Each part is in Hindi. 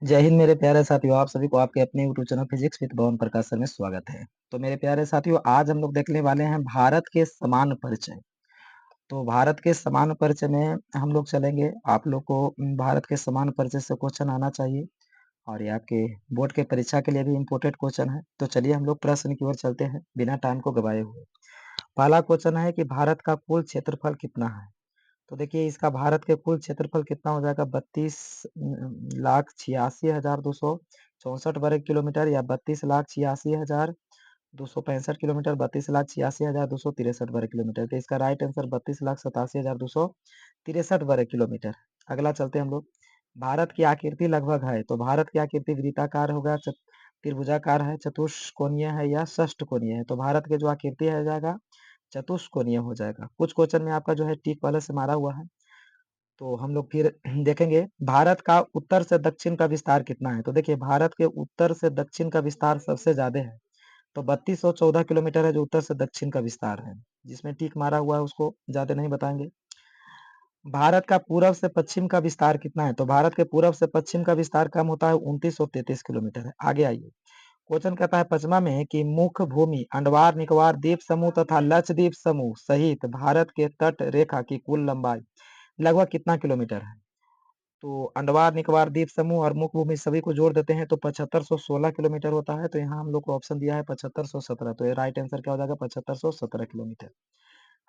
जय हिंद मेरे प्यारे साथियों, आप सभी को आपके अपने YouTube channel physics with Pawan Prakash sir में स्वागत है। तो मेरे प्यारे साथियों, आज हम लोग देखने वाले हैं भारत के समान परिचय। तो भारत के समान परिचय में हम लोग चलेंगे। आप लोग को भारत के समान परिचय से क्वेश्चन आना चाहिए और ये आपके बोर्ड के परीक्षा के लिए भी इम्पोर्टेंट क्वेश्चन है। तो चलिए हम लोग प्रश्न की ओर चलते हैं बिना टाइम को गवाए हुए। पहला क्वेश्चन है कि भारत का कुल क्षेत्रफल कितना है। तो देखिए, इसका भारत के कुल क्षेत्रफल कितना हो जाएगा, 32,86,264 वर्ग किलोमीटर या 32,86,265 किलोमीटर, 32,86,263 वर्ग किलोमीटर। तो इसका राइट आंसर 32,87,263 वर्ग किलोमीटर। अगला चलते हैं हम लोग। भारत की आकृति लगभग है। तो भारत की आकृति वृत्ताकार होगा, त्रिभुजाकार है, चतुष्कोणीय है या षष्ठकोणीय है। तो भारत के जो आकृति है जाएगा चतुष्कोणीय हो जाएगा। कुछ क्वेश्चन में आपका जो है टिक पहले से मारा हुआ है। तो हम लोग फिर देखेंगे भारत का उत्तर से दक्षिण का विस्तार कितना है। तो देखिए, भारत के उत्तर से दक्षिण का विस्तार सबसे ज्यादा है। तो 3214 किलोमीटर है जो उत्तर से दक्षिण का विस्तार है। जिसमें टिक मारा हुआ है उसको ज्यादा नहीं बताएंगे। भारत का पूरब से पश्चिम का विस्तार कितना है। तो भारत के पूरब से पश्चिम का विस्तार कम होता है, 2933 किलोमीटर है। आगे आइए, क्वेश्चन कहता है पचमा में कि मुख्य भूमि अंडमान निकोबार द्वीप समूह तथा लक्षद्वीप समूह सहित भारत के तट रेखा की कुल लंबाई लगभग कितना किलोमीटर है। तो अंडमान निकोबार द्वीप समूह और मुख्य भूमि सभी को जोड़ देते हैं तो 7516 किलोमीटर होता है। तो यहाँ हम लोग को ऑप्शन दिया है 7517। तो ये राइट आंसर क्या हो जाएगा, 7517 किलोमीटर।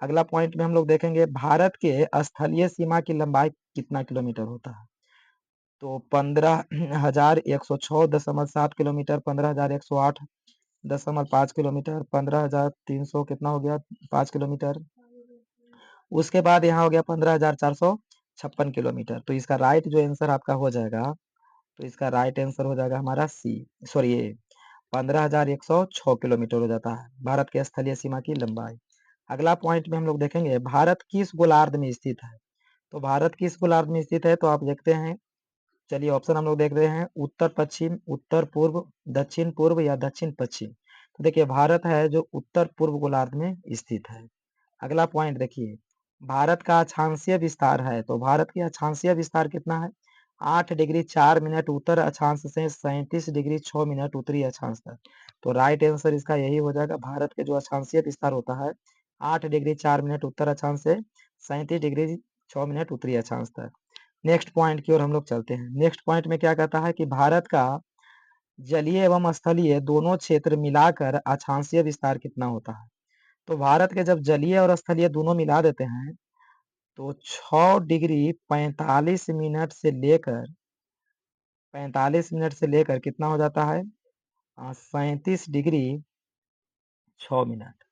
अगला पॉइंट में हम लोग देखेंगे भारत के स्थलीय सीमा की लंबाई कितना किलोमीटर होता है। तो 15,106.7 किलोमीटर, 15,108.5 किलोमीटर, 15,300 कितना हो गया, 5 किलोमीटर। उसके बाद यहाँ हो गया 15,456 किलोमीटर। तो इसका राइट जो आंसर आपका हो जाएगा, तो इसका राइट आंसर हो जाएगा हमारा सी, सॉरी ये 15,106 किलोमीटर हो जाता है भारत के स्थलीय सीमा की लंबाई। अगला पॉइंट में हम लोग देखेंगे भारत किस गोलार्ध में स्थित है। तो भारत किस गोलार्ध में स्थित है, तो आप देखते हैं। चलिए ऑप्शन हम लोग देख रहे हैं, उत्तर पश्चिम, उत्तर पूर्व, दक्षिण पूर्व या दक्षिण पश्चिम। तो देखिए, भारत है जो उत्तर पूर्व गोलार्ध में स्थित है। अगला पॉइंट देखिए, भारत का अक्षांशीय विस्तार है। तो भारत का अक्षांशीय विस्तार कितना है, 8 डिग्री 4 मिनट उत्तर अक्षांश से 37 डिग्री 6 मिनट उत्तरी अक्षांश तक। तो राइट आंसर इसका यही हो जाएगा। भारत के जो अक्षांशीय विस्तार होता है 8 डिग्री 4 मिनट उत्तर अक्षांश से 37 डिग्री 6 मिनट उत्तरी अक्षांश तक। नेक्स्ट पॉइंट की ओर हम लोग चलते हैं। नेक्स्ट पॉइंट में क्या कहता है कि भारत का जलीय एवं स्थलीय दोनों क्षेत्र मिलाकर अक्षांशीय विस्तार कितना होता है। तो भारत के जब जलीय और स्थलीय दोनों मिला देते हैं तो 6 डिग्री 45 मिनट से लेकर कितना हो जाता है, 37 डिग्री 6 मिनट।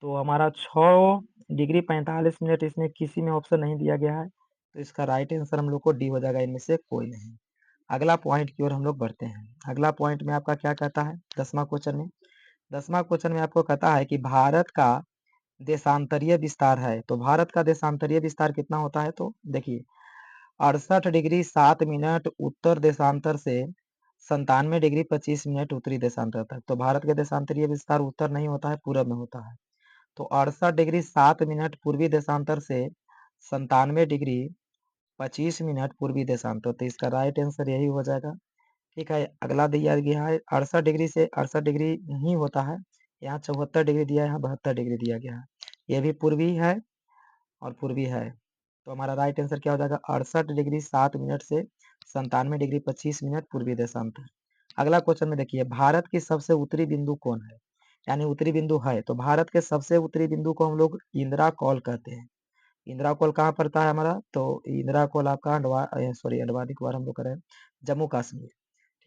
तो हमारा 6 डिग्री 45 मिनट इसमें किसी में ऑप्शन नहीं दिया गया है। तो इसका राइट आंसर हम लोग को डी हो जाएगा, इनमें से कोई नहीं। अगला पॉइंट की ओर हम लोग बढ़ते हैं। अगला पॉइंट में आपका क्या कहता है, 10वां क्वेश्चन में। 10वां क्वेश्चन में आपको कहता है कि भारत का देशांतरीय विस्तार है। तो भारत का देशांतरीय विस्तार कितना होता है। तो देखिए, 68 डिग्री 7 मिनट उत्तर देशांतर से 97 डिग्री 25 मिनट उत्तरी देशांतर तक। तो भारत के देशांतरीय विस्तार उत्तर नहीं होता है, पूरब में होता है। तो 68 डिग्री 7 मिनट पूर्वी देशांतर से 97 डिग्री 25 मिनट पूर्वी देशांतर। तो इसका राइट आंसर यही हो जाएगा। ठीक है, अगला दिया गया है 68 डिग्री से 68 डिग्री नहीं होता है। यहाँ 74 डिग्री दिया है, यहाँ 72 डिग्री दिया गया है। ये भी पूर्वी है और पूर्वी है। तो हमारा राइट आंसर क्या हो जाएगा, 68 डिग्री 7 मिनट से 97 डिग्री 25 मिनट पूर्वी देशांतर। अगला क्वेश्चन में देखिए, भारत की सबसे उत्तरी बिंदु कौन है, यानी उत्तरी बिंदु है। तो भारत के सबसे उत्तरी बिंदु को हम लोग इंदिरा कॉल कहते हैं। इंदिरा कॉल कहाँ पड़ता है हमारा, तो इंदिरा कॉल आपका अंडमान निकोबार हम लोग करें, जम्मू कश्मीर।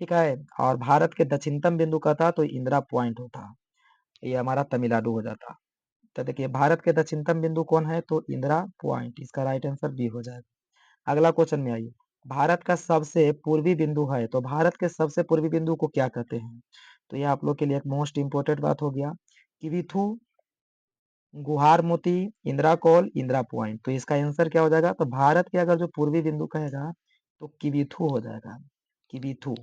ठीक है, और भारत के दक्षिणतम बिंदु का था तो इंदिरा पॉइंट होता, ये हमारा तमिलनाडु हो जाता। तो देखिए, भारत के दक्षिणतम बिंदु कौन है, तो इंदिरा पॉइंट। इसका राइट आंसर बी हो जाएगा। अगला क्वेश्चन में आइए, भारत का सबसे पूर्वी बिंदु है। तो भारत के सबसे पूर्वी बिंदु को क्या कहते हैं। तो ये आप लोग के लिए एक मोस्ट इंपोर्टेंट बात हो गया, किविथू, गुहार मोती, इंदिरा कॉल, इंदिरा पॉइंट। तो इसका आंसर क्या हो जाएगा, तो भारत के अगर जो पूर्वी बिंदु कहेगा तो किविथू हो जाएगा, किविथू।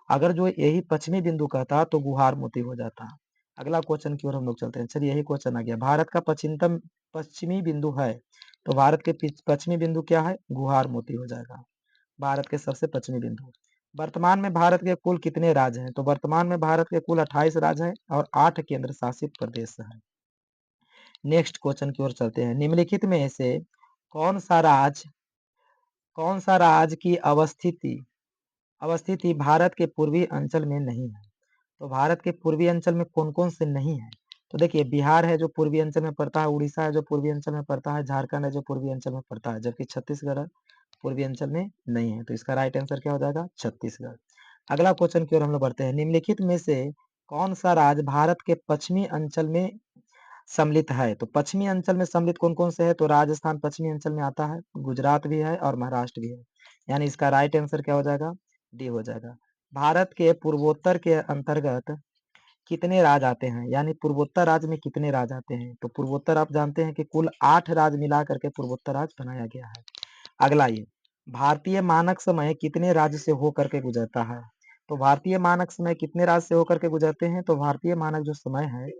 अगर जो यही पश्चिमी बिंदु कहता तो गुहार मोती हो जाता। अगला क्वेश्चन की ओर हम लोग चलते हैं। चलिए, यही क्वेश्चन आ गया, भारत का पश्चिमतम पश्चिमी बिंदु है। तो भारत के पश्चिमी बिंदु क्या है, गुहार मोती हो जाएगा, भारत के सबसे पश्चिमी बिंदु। वर्तमान में भारत के कुल कितने राज्य हैं? तो वर्तमान में भारत के कुल 28 राज्य हैं और 8 केंद्र शासित प्रदेश हैं। नेक्स्ट क्वेश्चन की ओर चलते हैं। निम्नलिखित में से कौन सा राज्य की अवस्थिति भारत के पूर्वी अंचल में नहीं है? तो भारत के पूर्वी अंचल में कौन-कौन से नहीं है? तो देखिए बिहार है जो पूर्वी अंचल में पड़ता है, उड़ीसा है जो पूर्वी अंचल में पड़ता है, झारखंड है जो पूर्वी अंचल में पड़ता है, जबकि छत्तीसगढ़ पूर्वी अंचल में नहीं है। तो इसका राइट आंसर क्या हो जाएगा? छत्तीसगढ़। अगला क्वेश्चन की ओर हम लोग बढ़ते हैं। निम्नलिखित में से कौन सा राज्य भारत के पश्चिमी अंचल में सम्मिलित है? तो पश्चिमी अंचल में सम्मिलित कौन-कौन से है? तो राजस्थान पश्चिमी अंचल में आता है, गुजरात भी है और महाराष्ट्र भी है। यानी इसका राइट आंसर क्या हो जाएगा? डी हो जाएगा। भारत के पूर्वोत्तर के अंतर्गत कितने राज्य आते हैं? यानी पूर्वोत्तर राज्य में कितने राज्य आते हैं? तो पूर्वोत्तर आप जानते हैं कि कुल 8 राज्य मिला करके पूर्वोत्तर राज्य बनाया गया है। अगला ये, भारतीय मानक समय कितने राज्य से होकर के गुजरता है? तो भारतीय मानक समय कितने राज्य से होकर के गुजरते हैं? तो भारतीय मानक जो समय है,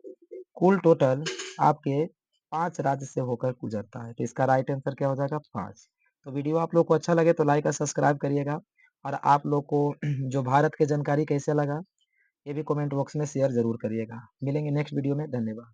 कुल टोटल आपके 5 राज्य से होकर गुजरता है। तो इसका राइट आंसर क्या हो जाएगा? 5। तो वीडियो आप लोग को अच्छा लगे तो लाइक और सब्सक्राइब करिएगा और आप लोग को जो भारत की जानकारी कैसे लगा, ये भी कमेंट बॉक्स में शेयर ज़रूर करिएगा। मिलेंगे नेक्स्ट वीडियो में, धन्यवाद।